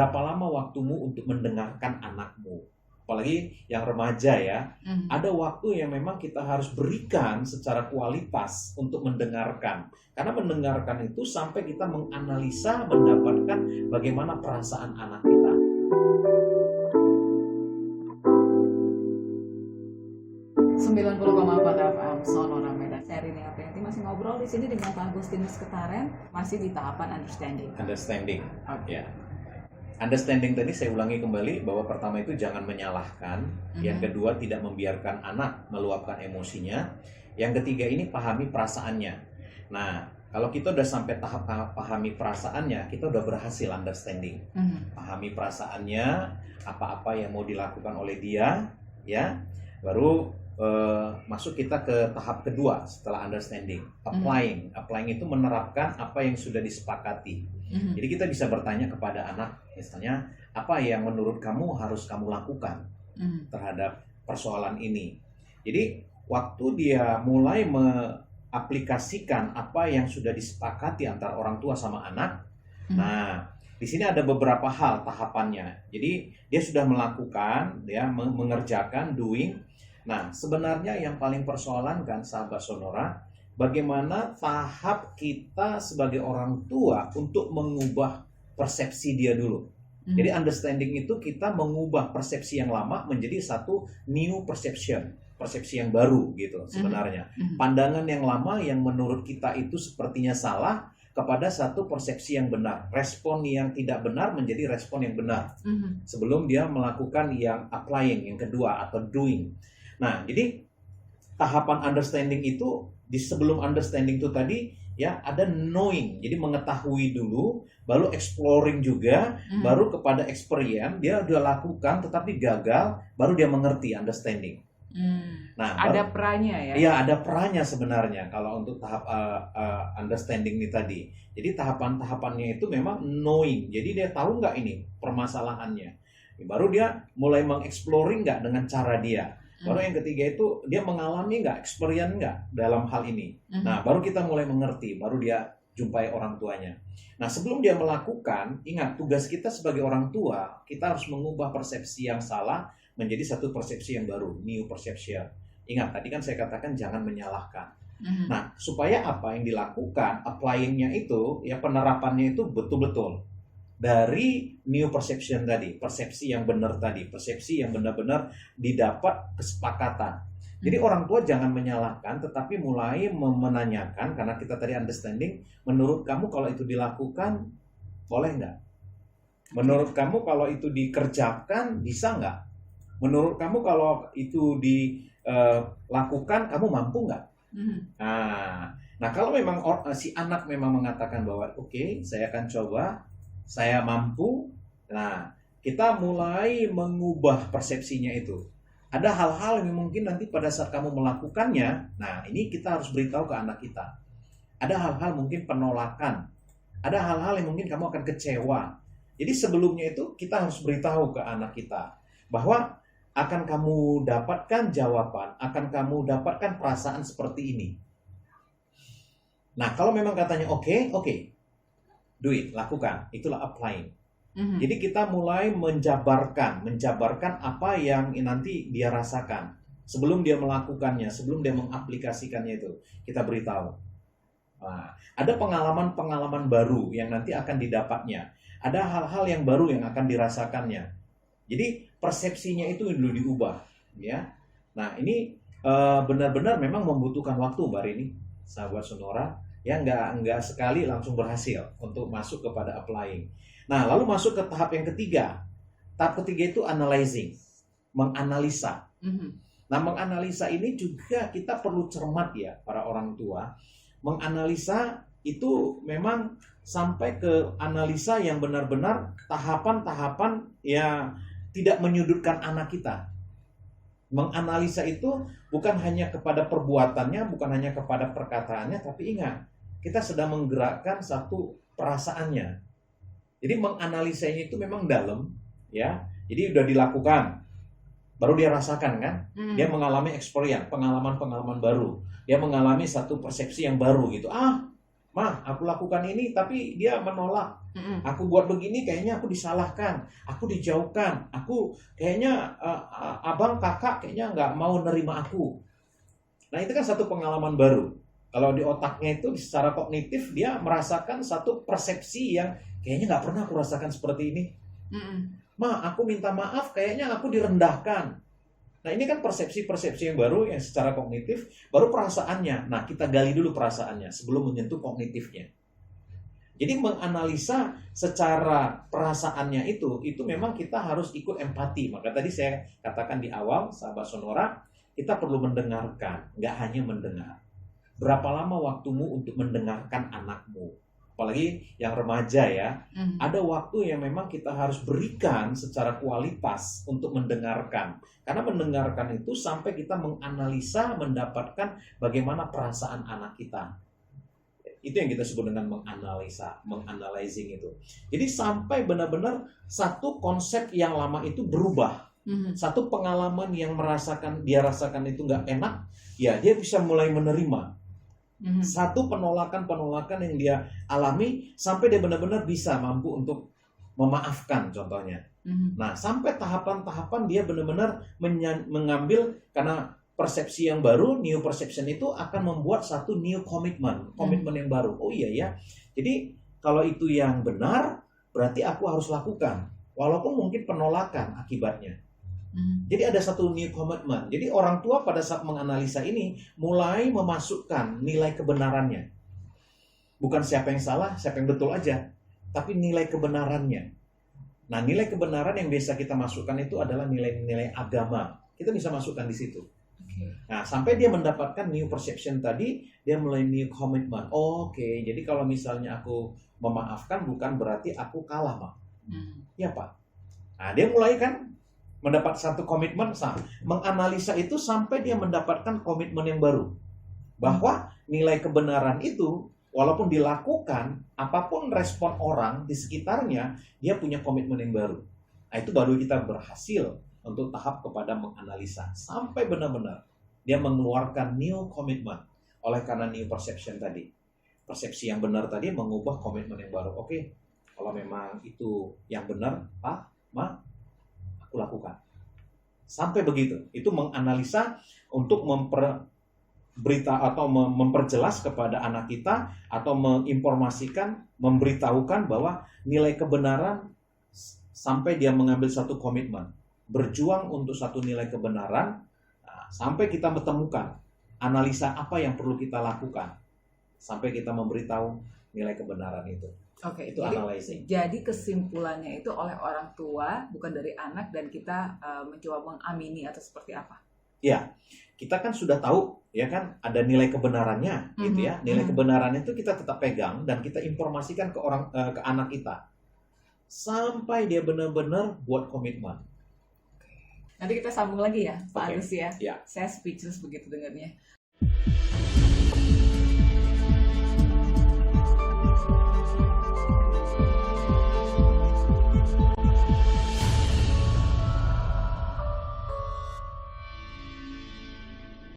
berapa lama waktumu untuk mendengarkan anakmu? Apalagi yang remaja ya, ada waktu yang memang kita harus berikan secara kualitas untuk mendengarkan. Karena mendengarkan itu sampai kita menganalisa, mendapatkan bagaimana perasaan anak kita. FM Sonora Medan. Saya Rini Aprianti masih ngobrol di sini dengan Pak Agustinus Ketaren, masih di tahapan understanding. Understanding, ya. Understanding tadi saya ulangi kembali bahwa pertama itu jangan menyalahkan, yang kedua tidak membiarkan anak meluapkan emosinya, yang ketiga ini pahami perasaannya. Nah, kalau kita udah sampai tahap pahami perasaannya, kita udah berhasil understanding. Pahami perasaannya, apa-apa yang mau dilakukan oleh dia, ya, baru masuk kita ke tahap kedua setelah understanding, applying. Applying itu menerapkan apa yang sudah disepakati. Jadi kita bisa bertanya kepada anak, misalnya, apa yang menurut kamu harus kamu lakukan terhadap persoalan ini. Jadi waktu dia mulai mengaplikasikan apa yang sudah disepakati antara orang tua sama anak, nah di sini ada beberapa hal tahapannya. Jadi dia sudah melakukan, dia mengerjakan, doing. Nah, sebenarnya yang paling persoalan kan, sahabat Sonora, bagaimana tahap kita sebagai orang tua untuk mengubah persepsi dia dulu. Jadi understanding itu kita mengubah persepsi yang lama menjadi satu new perception, persepsi yang baru gitu sebenarnya. Pandangan yang lama yang menurut kita itu sepertinya salah kepada satu persepsi yang benar. Respon yang tidak benar menjadi respon yang benar. Sebelum dia melakukan yang applying, yang kedua atau doing. Nah, jadi tahapan understanding itu di sebelum understanding itu tadi ya ada knowing, jadi mengetahui dulu, baru exploring juga, baru kepada experience dia udah lakukan tetapi gagal, baru dia mengerti understanding. Nah, ada perannya ya? Iya, ada perannya sebenarnya kalau untuk tahap understanding ini tadi. Jadi tahapan-tahapannya itu memang knowing, jadi dia tahu nggak ini permasalahannya, baru dia mulai mengexploring nggak dengan cara dia. Baru yang ketiga itu dia mengalami nggak, experience nggak dalam hal ini. Nah, baru kita mulai mengerti, baru dia jumpai orang tuanya. Nah, sebelum dia melakukan, ingat tugas kita sebagai orang tua, kita harus mengubah persepsi yang salah menjadi satu persepsi yang baru, new perception. Ingat, tadi kan saya katakan jangan menyalahkan. Nah, supaya apa yang dilakukan, applying-nya itu, ya penerapannya itu betul-betul dari new perception tadi, persepsi yang benar tadi, persepsi yang benar-benar didapat kesepakatan. Jadi orang tua jangan menyalahkan, tetapi mulai menanyakan, karena kita tadi understanding, menurut kamu kalau itu dilakukan, boleh nggak? Menurut kamu kalau itu dikerjakan, bisa nggak? Menurut kamu kalau itu dilakukan, kamu mampu nggak? Nah, kalau memang si anak memang mengatakan bahwa oke, saya akan coba, saya mampu. Nah, kita mulai mengubah persepsinya itu. Ada hal-hal yang mungkin nanti pada saat kamu melakukannya, nah ini kita harus beritahu ke anak kita. Ada hal-hal mungkin penolakan. Ada hal-hal yang mungkin kamu akan kecewa. Jadi sebelumnya itu kita harus beritahu ke anak kita bahwa akan kamu dapatkan jawaban, akan kamu dapatkan perasaan seperti ini. Nah, kalau memang katanya oke, do it, lakukan. Itulah applying. Jadi kita mulai menjabarkan apa yang nanti dia rasakan. Sebelum dia melakukannya, sebelum dia mengaplikasikannya itu, kita beritahu. Nah, ada pengalaman-pengalaman baru yang nanti akan didapatnya. Ada hal-hal yang baru yang akan dirasakannya. Jadi persepsinya itu dulu diubah. Ya. Nah, ini benar-benar memang membutuhkan waktu, Mbak Rini, sahabat Sonora. Ya, nggak sekali langsung berhasil untuk masuk kepada applying. Nah, lalu masuk ke tahap yang ketiga. Tahap ketiga itu analyzing, menganalisa. Nah, menganalisa ini juga kita perlu cermat ya, para orang tua. Menganalisa itu memang sampai ke analisa yang benar-benar tahapan-tahapan yang tidak menyudutkan anak kita. Menganalisa itu bukan hanya kepada perbuatannya, bukan hanya kepada perkataannya, tapi ingat, kita sedang menggerakkan satu perasaannya. Jadi menganalisanya itu memang dalam, ya. Jadi udah dilakukan, baru dia rasakan kan, dia mengalami experience, pengalaman-pengalaman baru, dia mengalami satu persepsi yang baru gitu. Mah, aku lakukan ini, tapi dia menolak. Aku buat begini kayaknya aku disalahkan, aku dijauhkan, aku kayaknya abang kakak kayaknya nggak mau nerima aku. Nah itu kan satu pengalaman baru. Kalau di otaknya itu secara kognitif dia merasakan satu persepsi yang kayaknya nggak pernah aku rasakan seperti ini. Ma, aku minta maaf, kayaknya aku direndahkan. Nah ini kan persepsi-persepsi yang baru yang secara kognitif, baru perasaannya. Nah kita gali dulu perasaannya sebelum menyentuh kognitifnya. Jadi menganalisa secara perasaannya itu memang kita harus ikut empati. Maka tadi saya katakan di awal, sahabat Sonora, kita perlu mendengarkan, nggak hanya mendengar. Berapa lama waktumu untuk mendengarkan anakmu? Apalagi yang remaja ya, ada waktu yang memang kita harus berikan secara kualitas untuk mendengarkan. Karena mendengarkan itu sampai kita menganalisa, mendapatkan bagaimana perasaan anak kita. Itu yang kita sebut dengan menganalisa, menganalizing itu. Jadi sampai benar-benar satu konsep yang lama itu berubah. Satu pengalaman yang dia rasakan itu nggak enak, ya dia bisa mulai menerima. Satu penolakan yang dia alami sampai dia benar-benar bisa mampu untuk memaafkan contohnya. Nah sampai tahapan-tahapan dia benar-benar mengambil, karena persepsi yang baru, new perception itu akan membuat satu new komitmen yang baru. Oh iya ya, jadi kalau itu yang benar, berarti aku harus lakukan, walaupun mungkin penolakan akibatnya. Jadi ada satu new commitment. Jadi orang tua pada saat menganalisa ini mulai memasukkan nilai kebenarannya. Bukan siapa yang salah, siapa yang betul aja, tapi nilai kebenarannya. Nah, nilai kebenaran yang biasa kita masukkan itu adalah nilai-nilai agama. Kita bisa masukkan di situ. Nah, sampai dia mendapatkan new perception tadi, dia mulai new commitment. Oke, jadi kalau misalnya aku memaafkan bukan berarti aku kalah, Mak. Ya, Pak. Nah, dia mulai kan mendapat satu komitmen, menganalisa itu sampai dia mendapatkan komitmen yang baru. Bahwa nilai kebenaran itu, walaupun dilakukan, apapun respon orang di sekitarnya, dia punya komitmen yang baru. Nah, itu baru kita berhasil untuk tahap kepada menganalisa. Sampai benar-benar dia mengeluarkan new commitment. Oleh karena new perception tadi. Persepsi yang benar tadi mengubah komitmen yang baru. Oke, kalau memang itu yang benar, Pak, Ma, aku lakukan. Sampai begitu. Itu menganalisa untuk berita atau memperjelas kepada anak kita atau menginformasikan, memberitahukan bahwa nilai kebenaran sampai dia mengambil satu komitmen, berjuang untuk satu nilai kebenaran, sampai kita menemukan analisa apa yang perlu kita lakukan sampai kita memberitahu nilai kebenaran itu. Oke, itu analyzing. Jadi kesimpulannya itu oleh orang tua, bukan dari anak, dan kita mencoba mengamini atau seperti apa? Ya, kita kan sudah tahu ya kan ada nilai kebenarannya, gitu ya. Nilai kebenarannya itu kita tetap pegang dan kita informasikan ke anak kita sampai dia benar-benar buat komitmen. Nanti kita sambung lagi ya, Pak Agus ya. Ya. Saya speechless begitu dengarnya.